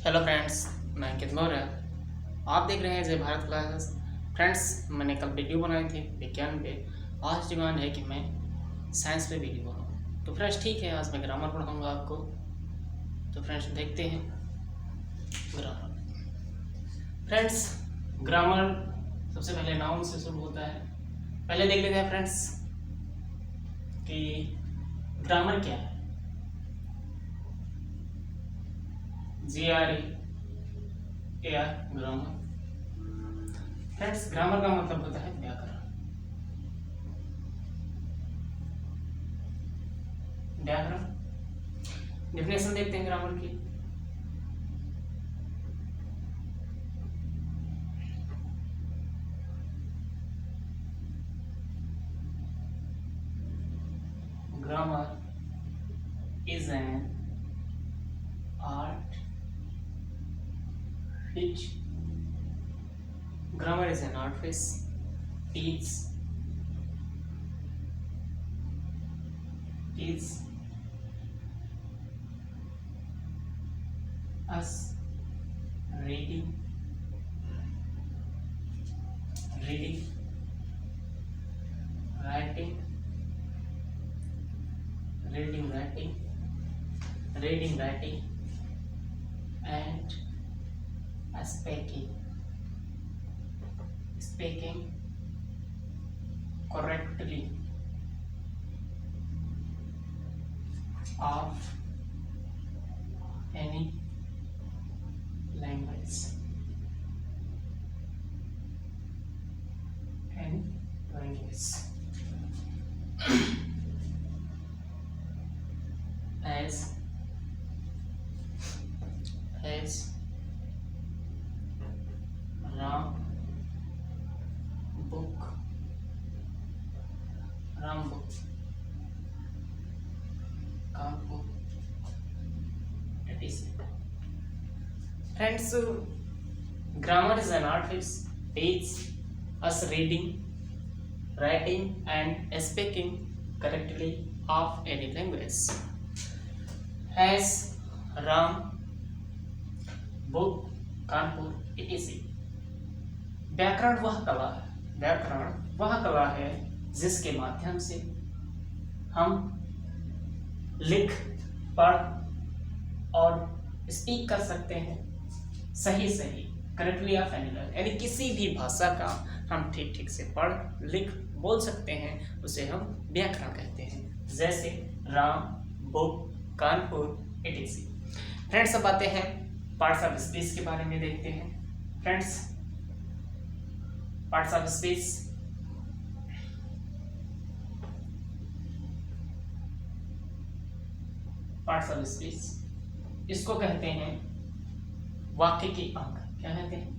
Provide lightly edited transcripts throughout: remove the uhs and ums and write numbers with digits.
Hello friends, मैं अंकित मौर्य। आप देख रहे हैं जय भारत क्लासेस। फ्रेंड्स, मैंने कल वीडियो बनाई थी विज्ञान पे। आज डिमांड है कि मैं साइंस पे वीडियो बनाऊँ। तो फ्रेंड्स ठीक है, आज मैं ग्रामर पढ़ाऊँगा आपको। तो फ्रेंड्स देखते हैं ग्रामर। फ्रेंड्स, ग्रामर सबसे पहले नाउन से शुरू होता है। पहले देख लेते हैं फ्रेंड्स कि ग्रामर क्या है। GRAMR, grammar. फ्रेंड्स, ग्रामर का मतलब होता है व्याकरण। व्याकरण डेफिनेशन देखते हैं ग्रामर की। Grammar is an art which grammar is an art which teaches us reading, writing, and speaking correctly of any language. as Ram book, Kanpur, etc. Friends, grammar is an art which teaches us reading, writing, and speaking correctly of any language. As Ram book, Kanpur, etc. व्याकरण वह कला है जिसके माध्यम से हम लिख, पढ़ और स्पीक कर सकते हैं सही करेक्टली ऑफ एनी लैंग्वेज, यानी किसी भी भाषा का हम ठीक से पढ़, लिख, बोल सकते हैं, उसे हम व्याकरण कहते हैं। जैसे Ram, book, Kanpur, etc. Friends, अब आते हैं पार्ट्स ऑफ स्पीच के बारे में देखते हैं। Friends, parts of speech. Parts of speech इसको कहते हैं वाक्य के अंग। क्या कहते हैं?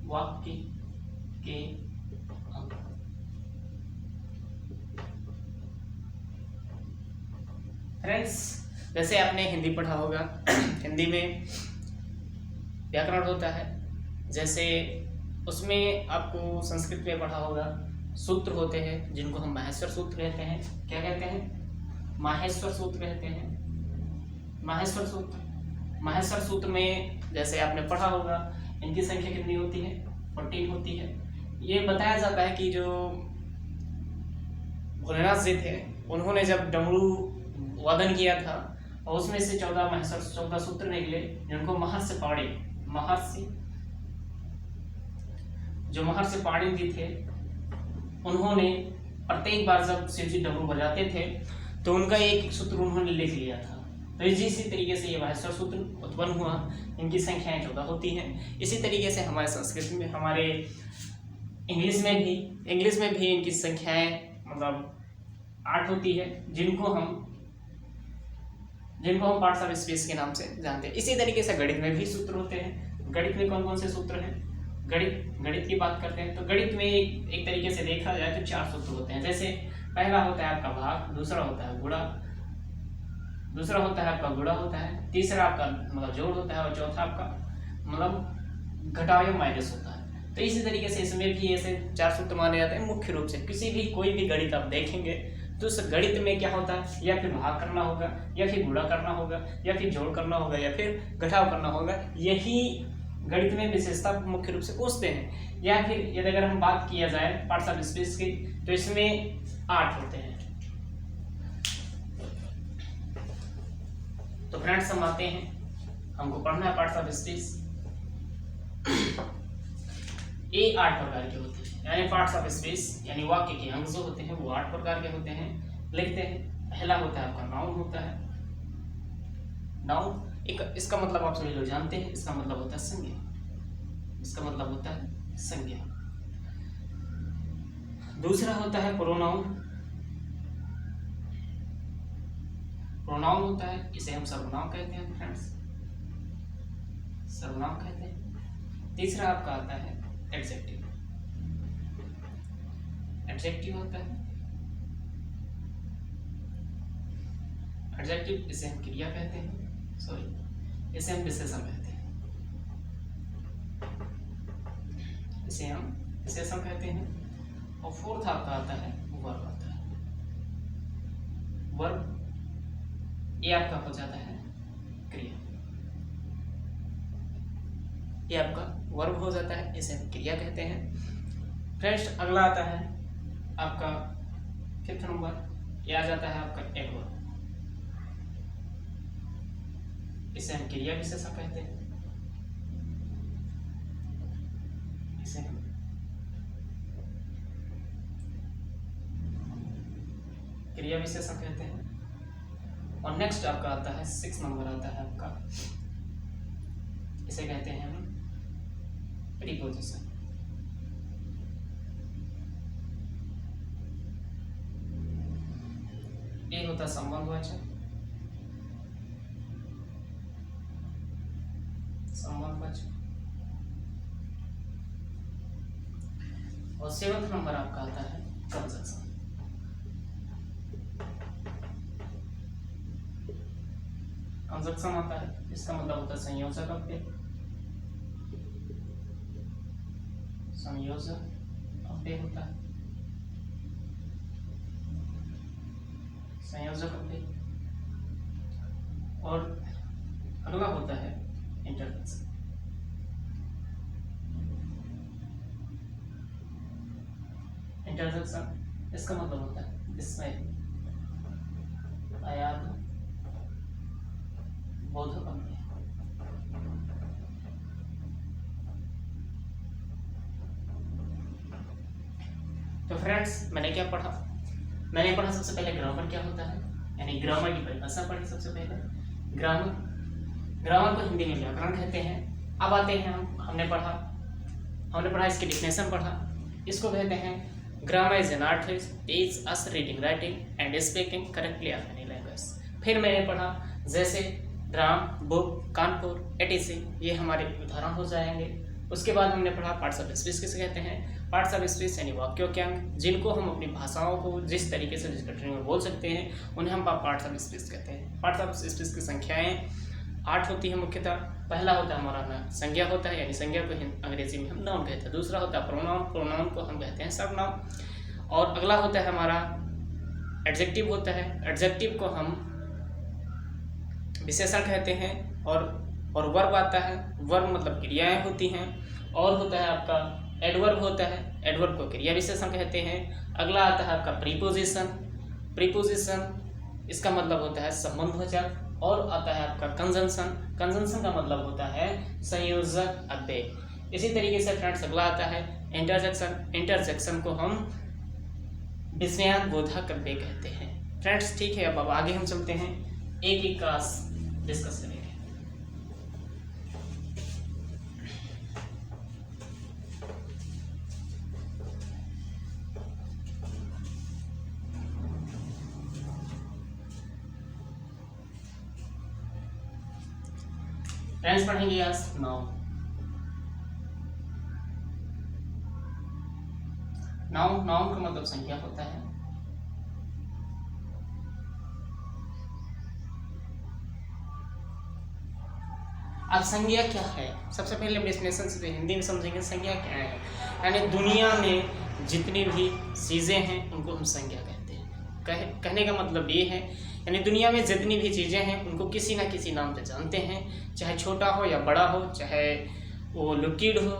वाक्य के अंग। फ्रेंड्स, जैसे आपने हिंदी पढ़ा होगा, हिंदी में व्याकरण होता है। जैसे उसमें आपको संस्कृत में पढ़ा होगा, सूत्र होते हैं जिनको हम माहेश्वर सूत्र कहते हैं। क्या कहते हैं? माहेश्वर सूत्र कहते हैं। माहेश्वर सूत्र में जैसे आपने पढ़ा होगा, इनकी संख्या कितनी होती है? 14 होती है। ये बताया जाता है कि जो भोलेनाथ जी थे, उन्होंने जब डमरू वादन किया था और उसमें से 14 सूत्र निकले, जिनको महर्षि पाणिनि जी थे, उन्होंने प्रत्येक बार जब शिव जी डमरू बजाते थे तो उनका एक सूत्र उन्होंने लिख लिया था। तो इसी तरीके से ये माहेश्वर सूत्र उत्पन्न हुआ। इनकी संख्याएं 14 होती हैं। इसी तरीके से हमारे संस्कृत में, हमारे इंग्लिश में भी इनकी संख्याएं मतलब 8 होती है, जिनको हम पार्ट्स ऑफ स्पीच के नाम से जानते हैं। इसी तरीके से गणित में भी सूत्र होते हैं। गणित में कौन से सूत्र हैं? गणित की बात करते हैं तो गणित में एक तरीके से देखा जाए तो 4 सूत्र होते हैं। जैसे पहला होता है आपका भाग, दूसरा होता है गुणा, तीसरा आपका मतलब जोड़ होता है, और चौथा आपका मतलब घटाव या माइनस होता है। तो इसी तरीके से इसमें भी ऐसे 4 सूत्र माने जाते हैं। मुख्य रूप से कोई भी गणित आप देखेंगे तो उस गणित में क्या होता है, या फिर भाग करना होगा, या फिर गुणा करना होगा, या फिर जोड़ करना होगा, या फिर घटाव करना होगा। यही गणित में विशेषता मुख्य रूप से पूछते हैं। या फिर यदि अगर हम बात किया जाए पार्ट्स ऑफ स्पीच की, तो इसमें 8 होते हैं। तो फ्रेंड्स हम आते हैं, हमको पढ़ना है पार्ट्स ऑफ स्पीच। ये 8 प्रकार के होते हैं, यानी पार्ट्स ऑफ स्पीच यानी वाक्य के अंग जो होते हैं वो 8 प्रकार के होते हैं। लिखते हैं। पहला होता है आपका नाउन होता है। नाउन एक, इसका मतलब आप सभी लोग जानते हैं, इसका मतलब होता है संज्ञा। इसका मतलब होता है संज्ञा। दूसरा होता है प्रोनाउन। प्रोनाउन होता है, इसे हम सर्वनाम कहते हैं फ्रेंड्स, सर्वनाम कहते हैं। तीसरा आपका आता है एडजेक्टिव। एडजेक्टिव होता है, एडजेक्टिव इसे हम क्रिया कहते हैं, सॉरी इसे हम विशेषण कहते हैं, इसे हम विशेषण कहते हैं। और फोर्थ आपका आता है वर्ब आता है। वर्ब ये आपका हो जाता है क्रिया, ये आपका वर्ब हो जाता है, इसे हम क्रिया कहते हैं। फ्रेंड्स अगला आता है आपका 5th नंबर, ये आ जाता है आपका एडवर्ब। इसे हम क्रिया विशेषण कहते हैं, इसे हम क्रिया विशेषण कहते हैं। और नेक्स्ट आपका आता है 6 नंबर आता है आपका, इसे कहते हैं हम प्रीपोजिशन। ये होता है संबंधवाचक, संबंधवाचक। और 7th नंबर आपका आता है कंजंक्शन। कंजंक्शन आता है, इसका मतलब होता है संयोजक अव्यय, संयोजक अव्यय होता है, संयोजक अव्यय। और अगला होता है इंटरजेक्शन। इंटरजेक्शन इसका मतलब होता है विस्मय, अयाद, बोधक अव्यय। तो फ्रेंड्स मैंने क्या पढ़ा, मैंने पढ़ा सबसे पहले ग्रामर क्या होता है, यानी ग्रामर की परिभाषा पढ़ी सबसे पहले। ग्रामर, ग्रामर को हिंदी में व्याकरण कहते हैं। अब आते हैं हमने पढ़ा इसकी डिफिनेशन पढ़ा। इसको कहते हैं grammar is an art which teach us reading, writing and speaking correctly of any language. फिर मैंने पढ़ा जैसे ग्राम, बुक, कानपुर, एटीसी, ये हमारे उदाहरण हो जाएंगे। उसके बाद हमने पढ़ा पार्ट्स ऑफ स्पीच किसे कहते हैं। पार्ट्स ऑफ स्पीच यानी वाक्यों के अंग, जिनको हम अपनी भाषाओं को जिस तरीके से जिस कठिनाई में बोल सकते हैं उन्हें हम पार्ट्स ऑफ स्पीच कहते हैं। पार्ट्स ऑफ स्पीच की संख्याएं 8 होती है मुख्यतः। पहला होता है हमारा नाम, संज्ञा होता है, यानी संज्ञा को अंग्रेजी में हम नाउन कहते हैं। दूसरा होता है प्रोनाउन, प्रोनाउन को हम कहते हैं सर्वनाम। और अगला होता है हमारा एडजेक्टिव होता है, एडजेक्टिव को हम विशेषण कहते हैं। और वर्ब आता है, वर्ब मतलब क्रियाएं होती हैं। और होता है आपका एडवर्ब होता है, एडवर्ब को क्रिया विशेषण कहते हैं। अगला आता है आपका प्रीपोजिशन, प्रीपोजिशन इसका मतलब होता है संबंधवाचक। और आता है आपका कंजंक्शन, कंजंक्शन का मतलब होता है संयोजक अव्यय। इसी तरीके से फ्रेंड्स अगला आता है इंटरजेक्शन, इंटरजेक्शन को हम विस्मयाद बोधक अव्यय कहते हैं। फ्रेंड्स ठीक है, अब आगे हम चलते हैं, एक एक का डिस्कस करेंगे। फ्रेंड्स पढ़ेंगे आज नाउन। नाउन, नाउन का मतलब संख्या होता है। अब संज्ञा क्या है, सबसे पहले हम डेफिनेशन से हिंदी में समझेंगे संज्ञा क्या है। यानी दुनिया में जितनी भी चीजें हैं उनको हम संज्ञा कहते हैं। कहने का मतलब ये है, यानी दुनिया में जितनी भी चीज़ें हैं उनको किसी ना किसी नाम से जानते हैं, चाहे छोटा हो या बड़ा हो, चाहे वो लिक्विड हो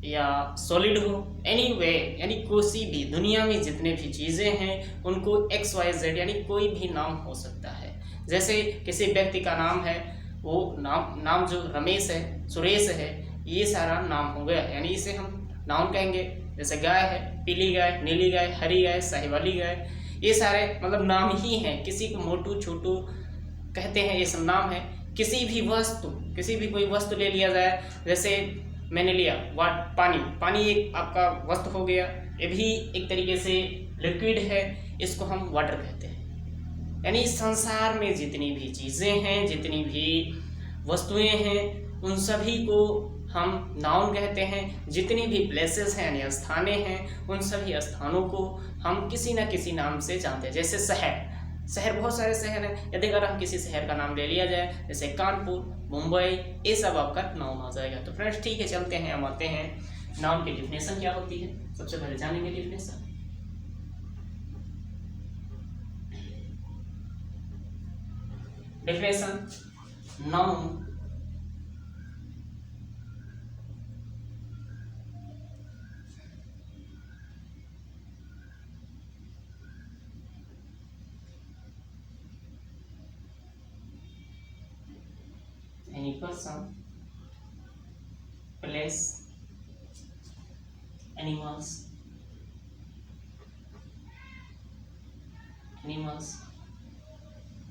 या सॉलिड हो, एनीवे यानी कोई भी दुनिया में जितने भी चीज़ें हैं उनको XYZ यानी कोई भी नाम हो सकता है। जैसे किसी व्यक्ति का नाम है, वो नाम जो रमेश है, सुरेश है, ये सारा नाम हो गया, यानी इसे हम नाउन कहेंगे। जैसे गाय है, पीली गाय, नीली गाय, हरी गाय, साहिवाली गाय, ये सारे मतलब नाम ही हैं। किसी को मोटू छोटू कहते हैं, ये सब नाम है। किसी भी कोई वस्तु ले लिया जाए, जैसे मैंने लिया पानी एक आपका वस्तु हो गया, ये भी एक तरीके से लिक्विड है, इसको हम वाटर कहते हैं। यानी संसार में जितनी भी चीज़ें हैं, जितनी भी वस्तुएं हैं, उन सभी को हम नाउन कहते हैं। जितनी भी प्लेसेस हैं यानी स्थानें हैं, उन सभी स्थानों को हम किसी न किसी नाम से जानते हैं। जैसे शहर बहुत सारे शहर हैं, यदि अगर हम किसी शहर का नाम ले लिया जाए, जैसे कानपुर, मुंबई, ये सब आपका नाउन आ जाएगा। तो फ्रेंड्स ठीक है, चलते हैं, हम आते हैं नाउन की डिफिनेशन क्या होती है। सबसे पहले जानेंगे definition. Noun any person, place, animals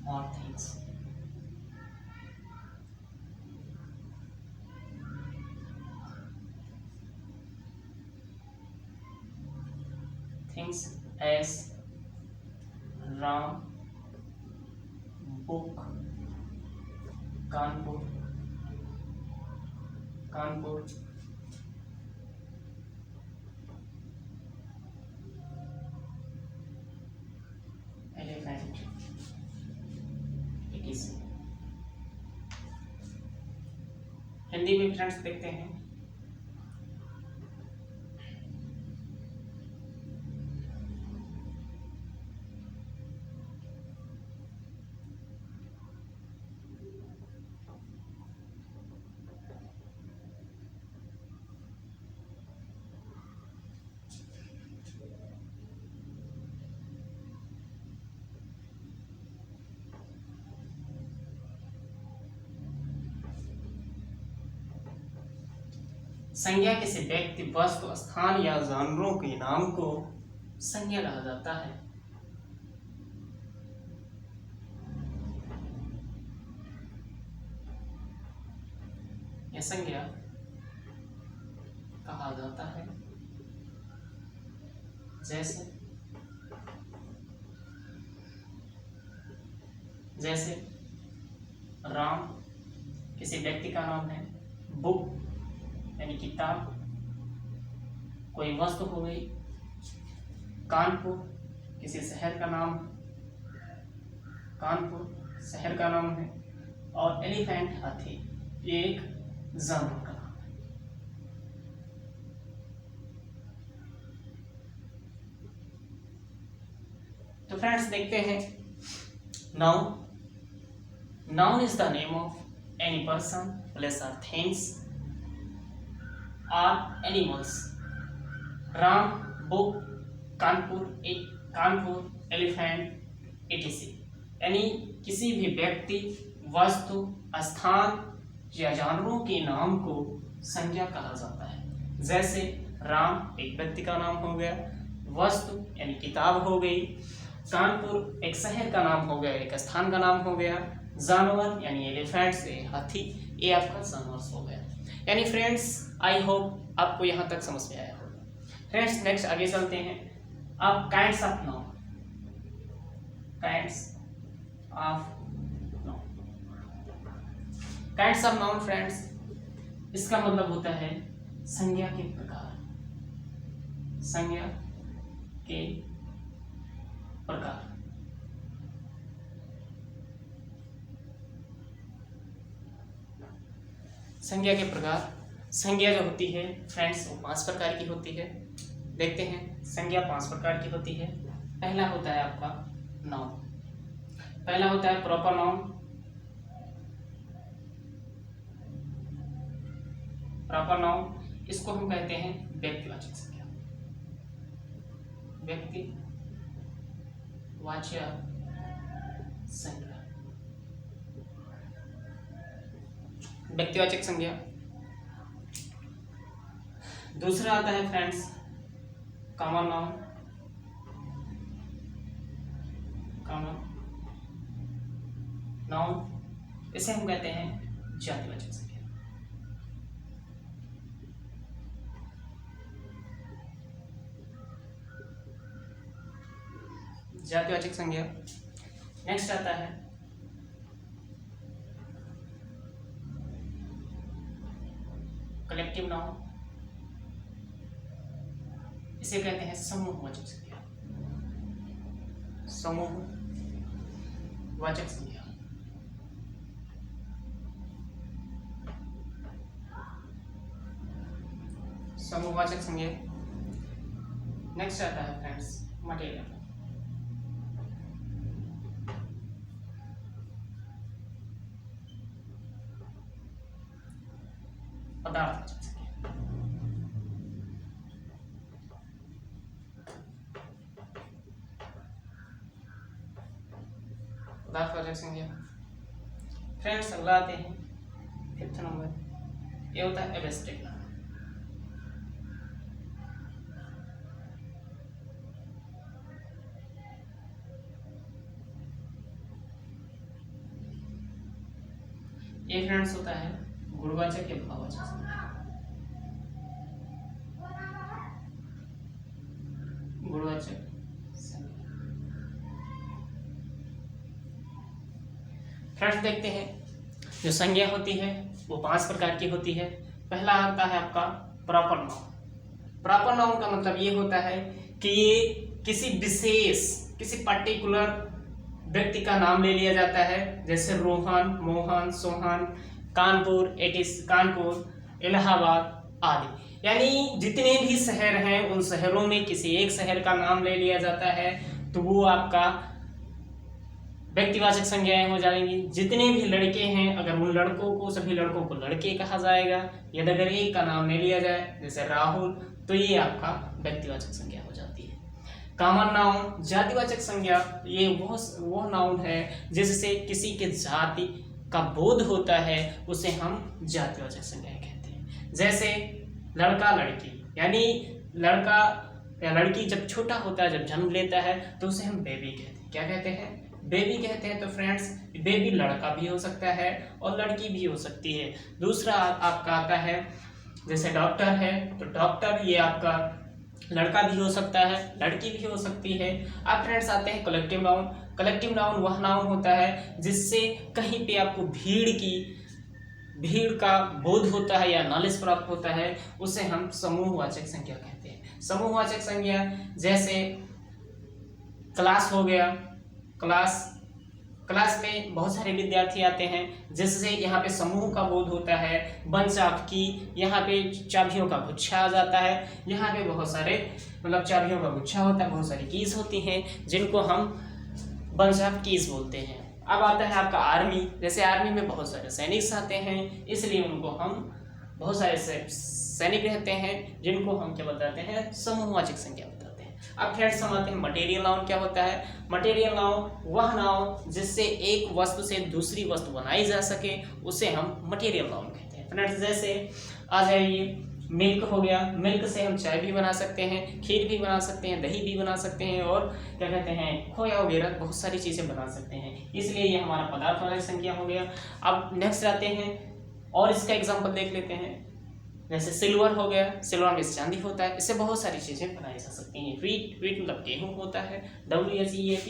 or things. Things as Ram, book, Kanpur, elephant, Hindi में फ्रेंड्स देखते हैं। संज्ञा किसी व्यक्ति, वस्तु, स्थान या जानवरों के नाम को संज्ञा कहा जाता है। यह संज्ञा कहा जाता है। जैसे राम किसी व्यक्ति का नाम है, बुक यानी किताब, कोई वस्तु हो गई, कानपुर किसी शहर का नाम, कानपुर शहर का नाम है, और एलिफेंट हाथी ये एक जानवर का नाम है। तो फ्रेंड्स देखते हैं noun is the name of any person, place और things or animals. Ram, book, Kanpur, elephant etc. यानी किसी भी व्यक्ति, वस्तु, स्थान या जानवरों के नाम को संज्ञा कहा जाता है। जैसे राम एक व्यक्ति का नाम हो गया, वस्तु यानी किताब हो गई, कानपुर एक शहर का नाम हो गया, एक स्थान का नाम हो गया, जानवर यानी एलिफेंट से हाथी, ये आपका जानवर हो गया। यानी फ्रेंड्स आई होप आपको यहाँ तक समझ में आया होगा। फ्रेंड्स नेक्स्ट आगे चलते हैं। अब kinds of noun, kinds of noun friends, इसका मतलब होता है संज्ञा के प्रकार, संज्ञा के प्रकार। संज्ञा के प्रकार, संज्ञा जो होती है फ्रेंड्स वो 5 प्रकार की होती है। देखते हैं संज्ञा 5 प्रकार की होती है। पहला होता है आपका नाउन, पहला होता है प्रॉपर नाउन। प्रॉपर नाउन इसको हम कहते हैं व्यक्तिवाचक संज्ञा, व्यक्तिवाचक संज्ञा, व्यक्तिवाचक संज्ञा। दूसरा आता है friends common noun, common noun इसे हम कहते हैं जातिवाचक संज्ञा। जातिवाचक संज्ञा। नेक्स्ट आता है कलेक्टिव नाउन, इसे कहते हैं समूहवाचक संज्ञा, समूहवाचक संज्ञा। समूहवाचक संज्ञा। नेक्स्ट आता है फ्रेंड्स मटेरियल, पदार्थवाचक संज्ञा। पदार्थवाचक संज्ञा। फ्रेंड्स अगला आते हैं 5th नंबर, ये होता है एब्स्ट्रैक्ट नाउन। ये फ्रेंड्स होता है गुणवाचक या भाववाचक संज्ञा, गुणवाचक संज्ञा। फ्रेंड्स देखते हैं जो संज्ञा होती है वो 5 प्रकार की होती है। पहला आता है आपका प्रॉपर नाउन। प्रॉपर नाउन का मतलब ये होता है कि ये किसी विशेष, किसी पर्टिकुलर व्यक्ति का नाम ले लिया जाता है, जैसे रोहन, मोहन, सोहन, कानपुर, कानपुर, इलाहाबाद आदि। यानी जितने भी शहर हैं उन शहरों में किसी एक शहर का नाम ले लिया जाता है तो वो आपका व्यक्तिवाचक संज्ञाएं हो जाएंगी। जितने भी लड़के हैं अगर उन लड़कों को, सभी लड़कों को लड़के कहा जाएगा। यदि अगर एक का नाम ले लिया जाए जैसे राहुल तो ये आपका व्यक्तिवाचक संज्ञा हो जाती है। कॉमन नाउन जातिवाचक संज्ञा, ये वो नाउन है जिससे किसी के जाति का बोध होता है, उसे हम जातिवाचक संज्ञा कहते हैं। जैसे लड़का लड़की, यानी लड़का या लड़की जब छोटा होता है, जब जन्म लेता है तो उसे हम बेबी कहते हैं। क्या कहते हैं? बेबी कहते हैं। तो फ्रेंड्स बेबी लड़का भी हो सकता है और लड़की भी हो सकती है। दूसरा आपका आता है जैसे डॉक्टर है तो डॉक्टर ये आपका लड़का भी हो सकता है, लड़की भी हो सकती है। अब फ्रेंड्स आते हैं कलेक्टिव नाउन। कलेक्टिव नाउन वह नाउन होता है जिससे कहीं पे आपको भीड़ का बोध होता है या नॉलेज प्राप्त होता है, उसे हम समूहवाचक संज्ञा कहते हैं। समूहवाचक संज्ञा जैसे क्लास हो गया, क्लास में बहुत सारे विद्यार्थी आते हैं जिससे यहाँ पे समूह का बोध होता है। बंच ऑफ की, यहाँ पे चाबियों का गुच्छा आ जाता है। यहाँ पे बहुत सारे मतलब चाबियों का गुच्छा होता है, बहुत सारी कीज होती हैं जिनको हम बंच ऑफ कीज बोलते हैं। अब आता है आपका आर्मी। जैसे आर्मी में बहुत सारे सैनिक आते हैं, इसलिए उनको हम बहुत सारे सैनिक रहते हैं जिनको हम क्या बताते हैं? समूहवाचक संज्ञा बताते हैं। अब फ्रेंड्स हम आते हैं मटेरियल नाउन। क्या होता है मटेरियल नाउन? वह नाउन जिससे एक वस्तु से दूसरी वस्तु बनाई जा सके, उसे हम मटेरियल नाउन कहते हैं। फ्रेंड्स जैसे आ जाइए मिल्क हो गया, मिल्क से हम चाय भी बना सकते हैं, खीर भी बना सकते हैं, दही भी बना सकते हैं और क्या कहते हैं खोया वगैरह बहुत सारी चीज़ें बना सकते हैं। इसलिए ये हमारा पदार्थवाचक संज्ञा हो गया। अब नेक्स्ट आते हैं और इसका एग्जाम्पल देख लेते हैं। जैसे सिल्वर हो गया, सिल्वर में चांदी होता है, इससे बहुत सारी चीज़ें बनाई जा सकती हैं। व्हीट मतलब गेहूँ होता है, WHEAT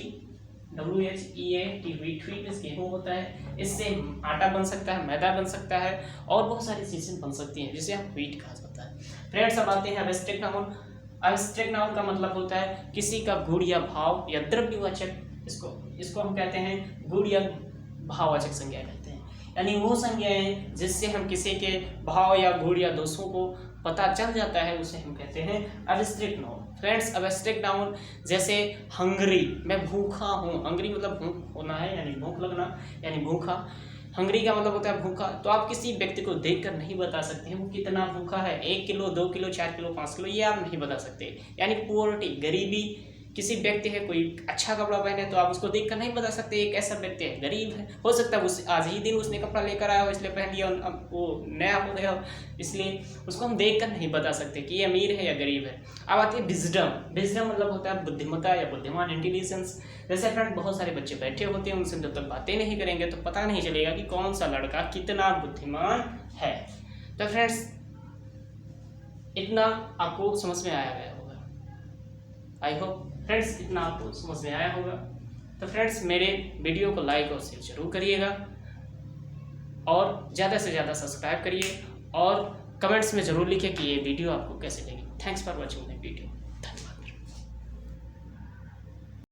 व्हीट गेहूँ होता है। इससे आटा बन सकता है, मैदा बन सकता है और बहुत सारी चीज़ें बन सकती हैं जिसे हम व्हीट कहा जाता है। फ्रेंड्स अब आते हैं एब्स्ट्रैक्ट नाउन। एब्स्ट्रैक्ट नाउन का मतलब होता है किसी का गुण या भाव या द्रव्यवाचक, इसको हम कहते हैं गुण या भाववाचक संज्ञा कहते हैं। यानी वो संज्ञाएं जिससे हम किसी के भाव या गुण या दोषों को पता चल जाता है उसे हम कहते हैं abstract noun. Friends abstract noun जैसे हंगरी, मैं भूखा हूँ, हंगरी मतलब भूख होना है यानी भूख लगना यानी भूखा, हंगरी का मतलब होता है भूखा। तो आप किसी व्यक्ति को देखकर नहीं बता सकते हैं वो कितना भूखा है, 1 किलो 2 किलो 4 किलो 5 किलो, ये आप नहीं बता सकते। यानी पुअर्टी, गरीबी, किसी व्यक्ति है कोई अच्छा कपड़ा पहने तो आप उसको देखकर नहीं बता सकते एक ऐसा व्यक्ति है गरीब है, हो सकता है उस आज ही दिन उसने कपड़ा लेकर आया हो इसलिए पहन लिया, अब वो नया हो गया हो, इसलिए उसको हम देखकर नहीं बता सकते कि ये अमीर है या गरीब है। अब आती है विजडम। विजडम मतलब होता है बुद्धिमत्ता या बुद्धिमान, इंटेलिजेंस। जैसे फ्रेंड बहुत सारे बच्चे बैठे होते हैं, उनसे जब तक बातें नहीं करेंगे तो पता नहीं चलेगा कि कौन सा लड़का कितना बुद्धिमान है। तो फ्रेंड्स इतना आपको समझ में आया गया होगा, आई होप फ्रेंड्स इतना आपको समझ में आया होगा। तो फ्रेंड्स मेरे वीडियो को लाइक और शेयर जरूर करिएगा और ज़्यादा से ज़्यादा सब्सक्राइब करिए और कमेंट्स में ज़रूर लिखिए कि ये वीडियो आपको कैसे लगी। Thanks for watching my video.